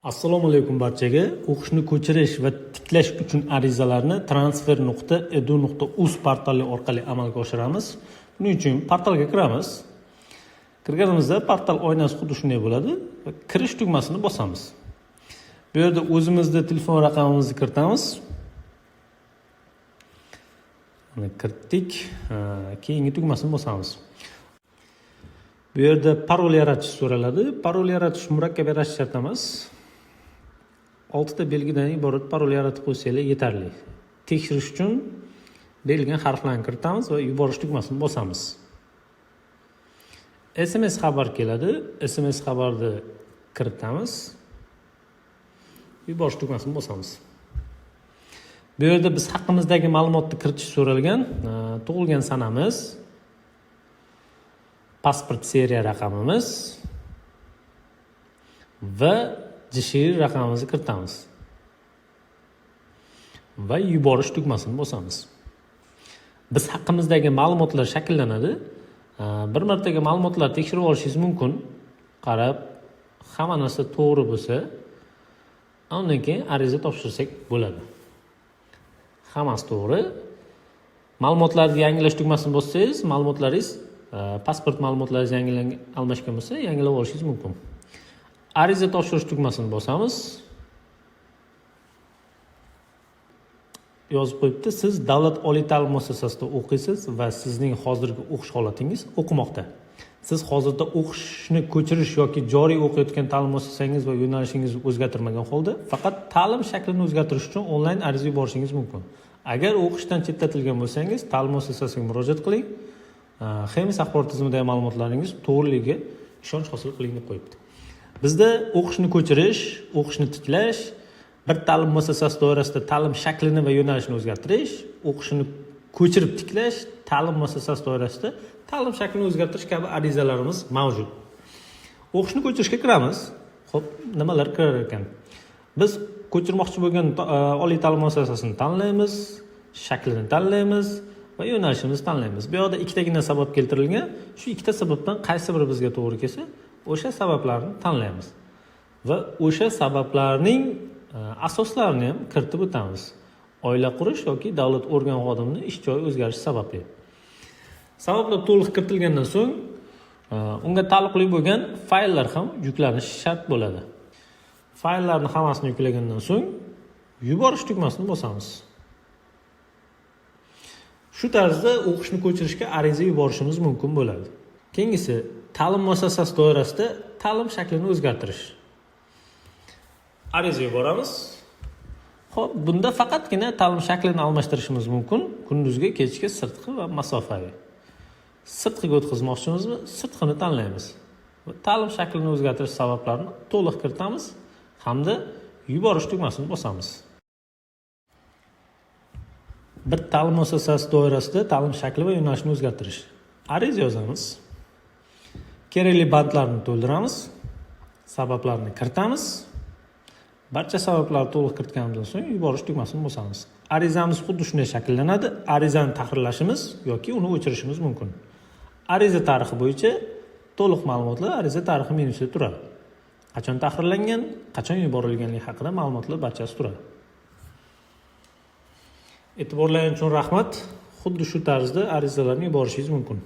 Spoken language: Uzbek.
Assalomu alaykum barchaga. O'qishni ko'chirish va tiklash uchun arizalarni transfer.edu.uz portali orqali amalga oshiramiz. Buning uchun portalga kiramiz. Kirganimizda portal oynasi xuddi shunday bo'ladi va kirish tugmasini bosamiz. Bu yerda o'zimizning telefon raqamimizni kiritamiz. Mana kiritdik. Keyingi tugmasini bosamiz. Bu yerda parol yaratish so'raladi. Parol yaratish murakkab yaratish shart emas. 6 ta belgidan iborat parol yaratib qo'ysanglar yetarli. Tekshirish uchun berilgan harflarni kiritamiz va yuborish tugmasini bosamiz. SMS xabar keladi. SMS xabarni kiritamiz. Yuborish tugmasini bosamiz. Bu yerda biz haqimizdagi ma'lumotni kiritish so'ralgan. Tug'ilgan sanamiz, pasport seriya raqamimiz va JSHR raqamimizni kiritamiz va yuborish tugmasini bosamiz. Biz haqimizdagi ma'lumotlar shakllanadi. Bir martaga ma'lumotlarni tekshirib olishingiz mumkin. Qarab, hamma narsa to'g'ri bo'lsa, undan keyin ariza topshirsak bo'ladi. Hammasi to'g'ri. Ma'lumotlarni yangilash tugmasini bossangiz, ma'lumotlaringiz, pasport ma'lumotlaringiz almashgan bo'lsa, yangilab olishingiz mumkin. Ariza topshirish tugmasini bosamiz. Yozib qo'yibdi, siz davlat oliy ta'lim muassasasida o'qiysiz va sizning hozirgi o'qish holatingiz o'qimoqda. Siz hozirda o'qishni ko'chirish yoki joriy o'qiyotgan ta'lim muassasangiz va yo'nalishingizni o'zgartirmagan holda faqat ta'lim shaklini o'zgartirish uchun onlayn ariza yuborishingiz mumkin. Agar o'qishdan chetlatilgan bo'lsangiz, ta'lim muassasasiga murojaat qiling. Xemis axborot tizimidagi ma'lumotlaringiz to'g'riligiga ishonch hosil qiling deb qo'yibdi. Bizda o'qishni ko'chirish, o'qishni tiklash, bir ta'lim muassasasi doirasida ta'lim shaklini va yo'nalishini o'zgartirish, o'qishni ko'chirib tiklash, ta'lim muassasasi doirasida ta'lim shaklini o'zgartirish kabi arizalarimiz mavjud. O'qishni ko'chirishga kiramiz. Xo'p, nimalar kirar ekan? Biz ko'chirmoqchi bo'lgan oliy ta'lim muassasasini tanlaymiz, shaklini tanlaymiz va yo'nalishimizni tanlaymiz. Bu yoqda ikkitagina sabab keltirilgan. Shu ikkita sababdan qaysi biri bizga to'g'ri kelsa, o'sha sabablarni tanlaymiz va o'sha sabablarning asoslarini ham kiritib o'tamiz. Oila qurish yoki davlat organ xodimining ish joyi o'zgarishi sababli. Sabablar to'liq kiritilgandan so'ng unga taalluqli bo'lgan fayllar ham yuklanishi shart bo'ladi. Fayllarni hammasini yuklagandan so'ng yuborish tugmasini bosamiz. Shu tarzda o'qishni ko'chirishga ariza yuborishimiz mumkin bo'ladi. Keyingisi ta'lim muassasasi doirasida ta'lim shaklini o'zgartirish. Ariza yuboramiz. Xo'p, bunda faqatgina ta'lim shaklini almashtirishimiz mumkin. Kunduzgi, kechki, sirtqi va masofaviy. Sirtqiga o'tkazmoqchimizmi? Sirtqini tanlaymiz. Va ta'lim shaklini o'zgartirish sabablarini to'liq kiritamiz hamda yuborish tugmasini bosamiz. Bir ta'lim muassasasi doirasida ta'lim shakli va yo'nalishini o'zgartirish. Ariza yozamiz. Kerakli bandlarni to'ldiramiz. Sabablarni kiritamiz. Barcha sabablarni to'liq kiritganimizdan so'ng yuborish tugmasini bosamiz. Arizamiz xuddi shunday shakllanadi. Arizani tahrirlashimiz yoki uni o'chirishimiz mumkin. Ariza tarixi bo'yicha to'liq ma'lumotlar ariza tarixi menusida turadi. Qachon tahrirlangan, qachon yuborilganligi haqida ma'lumotlar barchasi turadi. E'tiborlaringiz uchun rahmat. Xuddi shu tarzda arizalarni yuborishingiz mumkin.